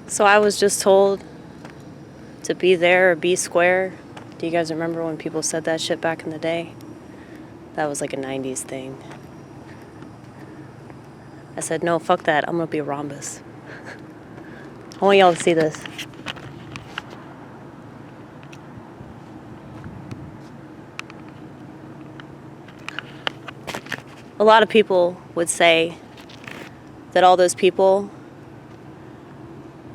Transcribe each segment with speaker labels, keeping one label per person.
Speaker 1: So I was just told to be there or be square. Do you guys remember when people said that shit back in the day? That was like a 90s thing. I said, no, fuck that. I'm gonna be a rhombus. I want y'all to see this. A lot of people would say that all those people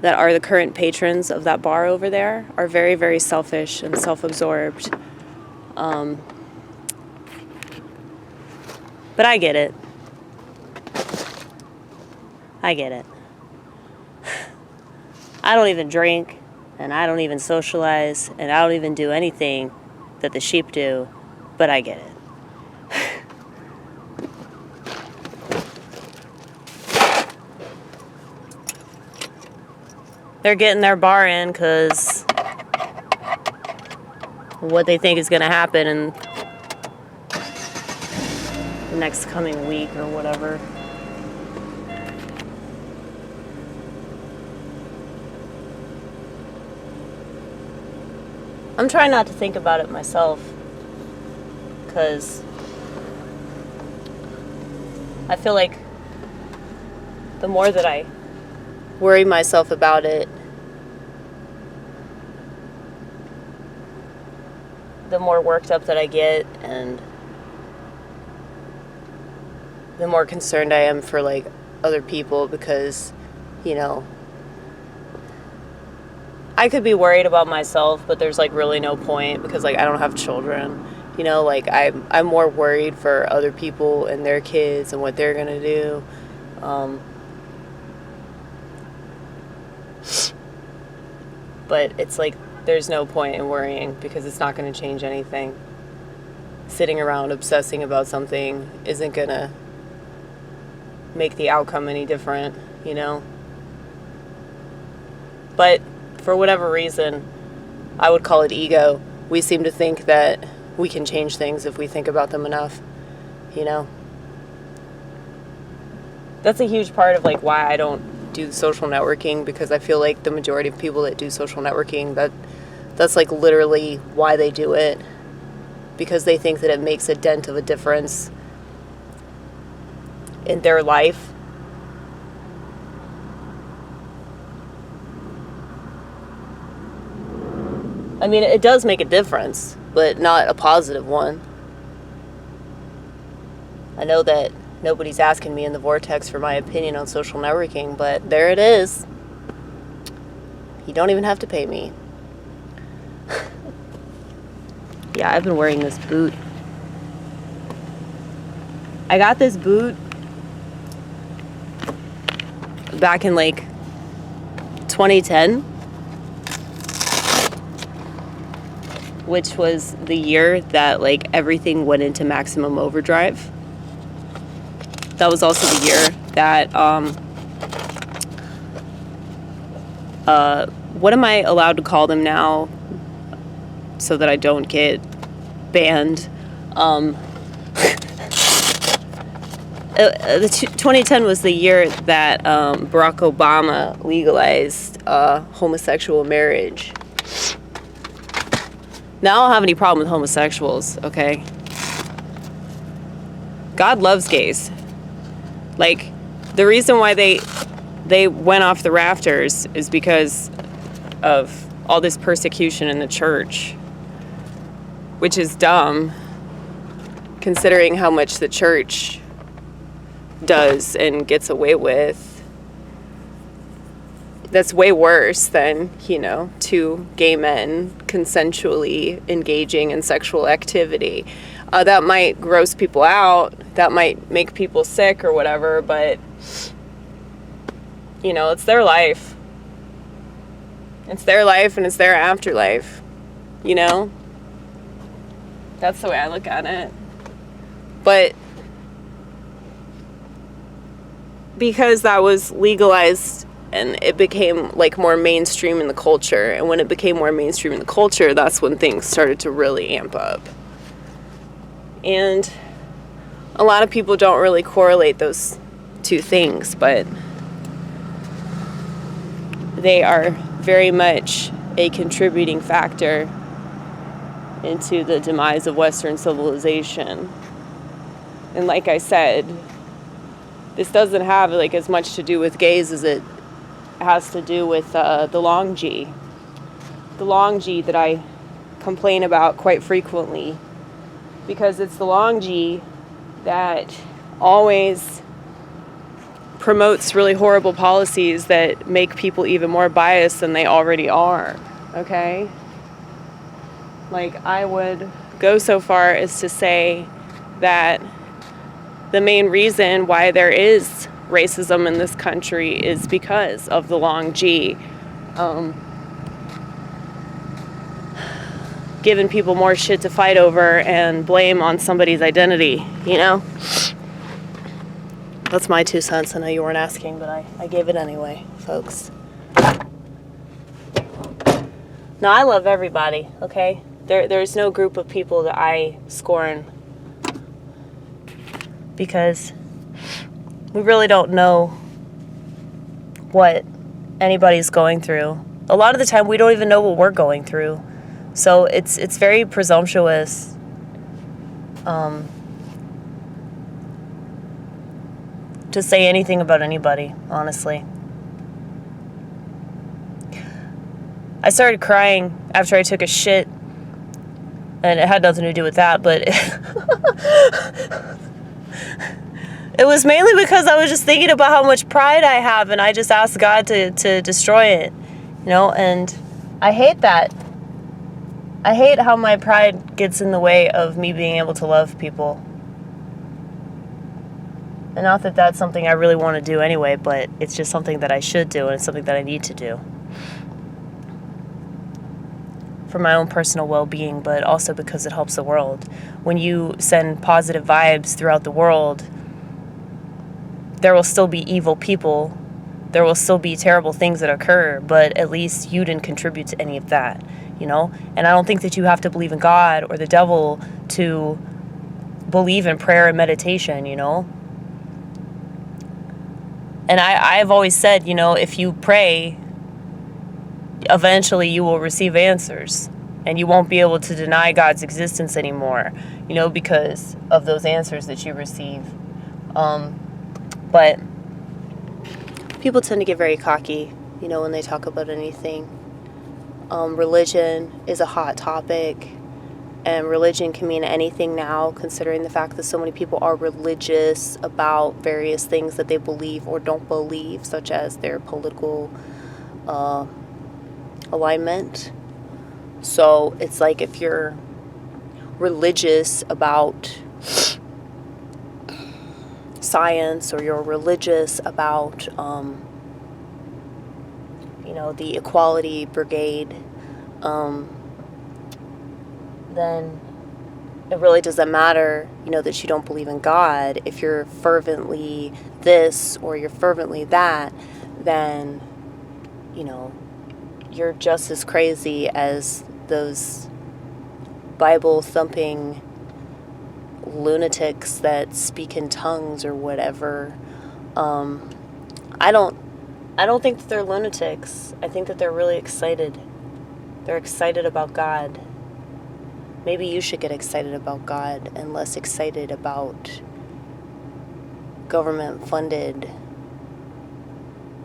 Speaker 1: that are the current patrons of that bar over there are very, very selfish and self-absorbed. But I get it. I get it. I don't even drink, and I don't even socialize, and I don't even do anything that the sheep do, but I get it. They're getting their bar in because what they think is going to happen in the next coming week or whatever. I'm trying not to think about it myself because I feel like the more that I worry myself about it, the more worked up that I get, and the more concerned I am for like other people, because, you know, I could be worried about myself, but there's like really no point because like I don't have children, you know, like I'm more worried for other people and their kids and what they're gonna do. But it's like there's no point in worrying because it's not going to change anything. Sitting around obsessing about something isn't going to make the outcome any different, you know? But for whatever reason, I would call it ego. We seem to think that we can change things if we think about them enough, you know? That's a huge part of like why I don't do social networking, because I feel like the majority of people that do social networking, that's like literally why they do it, because they think that it makes a dent of a difference in their life. I mean, it does make a difference, but not a positive one. I know that nobody's asking me in the vortex for my opinion on social networking, but there it is. You don't even have to pay me. Yeah, I've been wearing this boot. I got this boot back in like 2010, which was the year that like everything went into maximum overdrive. That was also the year that, what am I allowed to call them now so that I don't get banned? 2010 was the year that Barack Obama legalized homosexual marriage. Now I don't have any problem with homosexuals, okay? God loves gays. Like, the reason why they went off the rafters is because of all this persecution in the church, which is dumb, considering how much the church does and gets away with. That's way worse than, you know, two gay men consensually engaging in sexual activity. That might gross people out, that might make people sick or whatever, but, you know, it's their life. It's their life and it's their afterlife, you know? That's the way I look at it. But because that was legalized and it became like more mainstream in the culture, and when it became more mainstream in the culture, that's when things started to really amp up. And a lot of people don't really correlate those two things, but they are very much a contributing factor into the demise of Western civilization. And like I said, this doesn't have like as much to do with gays as it has to do with the long G. The long G that I complain about quite frequently, because it's the long G that always promotes really horrible policies that make people even more biased than they already are, okay? Like, I would go so far as to say that the main reason why there is racism in this country is because of the long G. Giving people more shit to fight over and blame on somebody's identity, you know? That's my 2 cents. I know you weren't asking, but I gave it anyway, folks. No, I love everybody, okay? There's no group of people that I scorn, because we really don't know what anybody's going through. A lot of the time, we don't even know what we're going through. So it's very presumptuous to say anything about anybody, honestly. I started crying after I took a shit, and it had nothing to do with that, but it was mainly because I was just thinking about how much pride I have, and I just asked God to destroy it, you know, and I hate that. I hate how my pride gets in the way of me being able to love people. And not that that's something I really want to do anyway, but it's just something that I should do, and it's something that I need to do. For my own personal well-being, but also because it helps the world. When you send positive vibes throughout the world, there will still be evil people. There will still be terrible things that occur, but at least you didn't contribute to any of that, you know? And I don't think that you have to believe in God or the devil to believe in prayer and meditation, you know? And I've always said, you know, if you pray, eventually you will receive answers, and you won't be able to deny God's existence anymore, you know, because of those answers that you receive. But people tend to get very cocky, you know, when they talk about anything. Religion is a hot topic, and religion can mean anything now, considering the fact that so many people are religious about various things that they believe or don't believe, such as their political alignment. So it's like, if you're religious about science, or you're religious about you know, the equality brigade, then it really doesn't matter, you know, that you don't believe in God. If you're fervently this or you're fervently that, then, you know, you're just as crazy as those Bible-thumping lunatics that speak in tongues or whatever. I don't think that they're lunatics. I think that they're really excited. They're excited about God. Maybe you should get excited about God and less excited about government-funded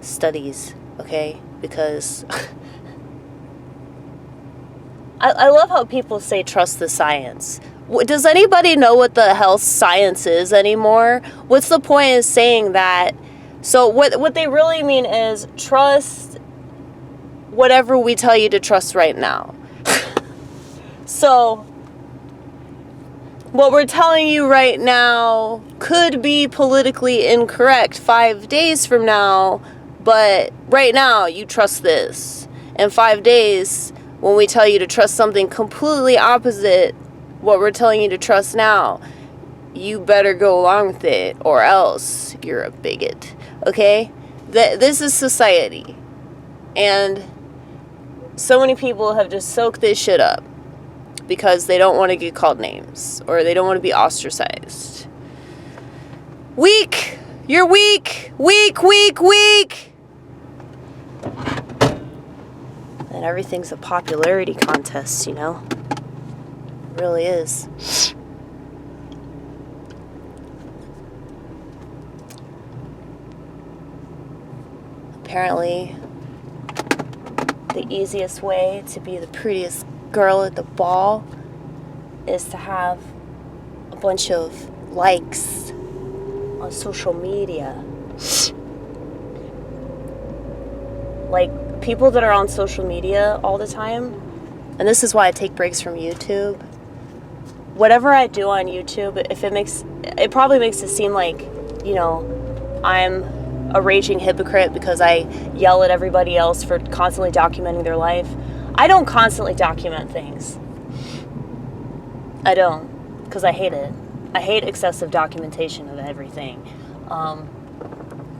Speaker 1: studies, okay? Because I love how people say trust the science. Does anybody know what the hell science is anymore? What's the point in saying that? So what they really mean is trust whatever we tell you to trust right now. So what we're telling you right now could be politically incorrect 5 days from now, but right now you trust this. In 5 days, when we tell you to trust something completely opposite what we're telling you to trust now, you better go along with it, or else you're a bigot, okay? This is society, and so many people have just soaked this shit up because they don't want to get called names, or they don't want to be ostracized. Weak! You're weak! Weak, weak, weak!
Speaker 2: And everything's a popularity contest, you know? It really is. Apparently, the easiest way to be the prettiest girl at the ball is to have a bunch of likes on social media. Like, people that are on social media all the time, and this is why I take breaks from YouTube. Whatever I do on YouTube, it probably makes it seem like, you know, I'm a raging hypocrite because I yell at everybody else for constantly documenting their life. I don't constantly document things. I don't, because I hate it. I hate excessive documentation of everything.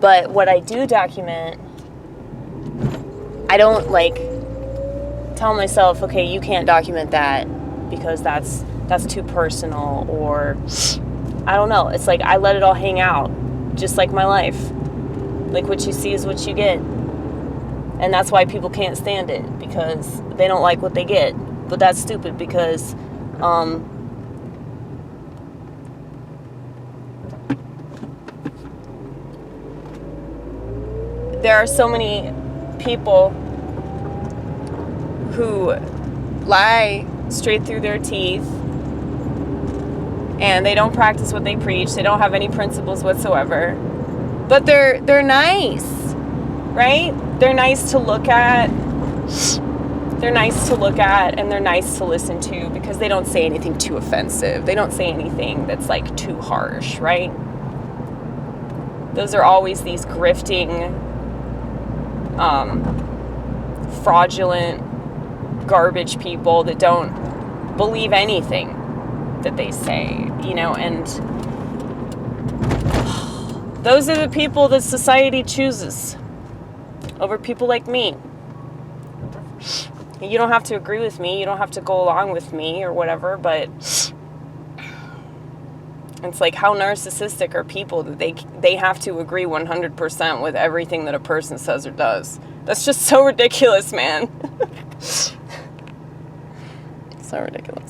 Speaker 2: But what I do document, I don't like tell myself, okay, you can't document that because that's too personal, or I don't know. It's like I let it all hang out, just like my life. Like, what you see is what you get. And that's why people can't stand it, because they don't like what they get. But that's stupid, because there are so many people who lie straight through their teeth, and they don't practice what they preach. They don't have any principles whatsoever. But they're nice, right? They're nice to look at. They're nice to look at, and they're nice to listen to, because they don't say anything too offensive. They don't say anything that's like too harsh, right? Those are always these grifting, fraudulent, garbage people that don't believe anything that they say, you know, and those are the people that society chooses over people like me. You don't have to agree with me, you don't have to go along with me or whatever, but it's like, how narcissistic are people that they have to agree 100% with everything that a person says or does? That's just so ridiculous, man. So ridiculous.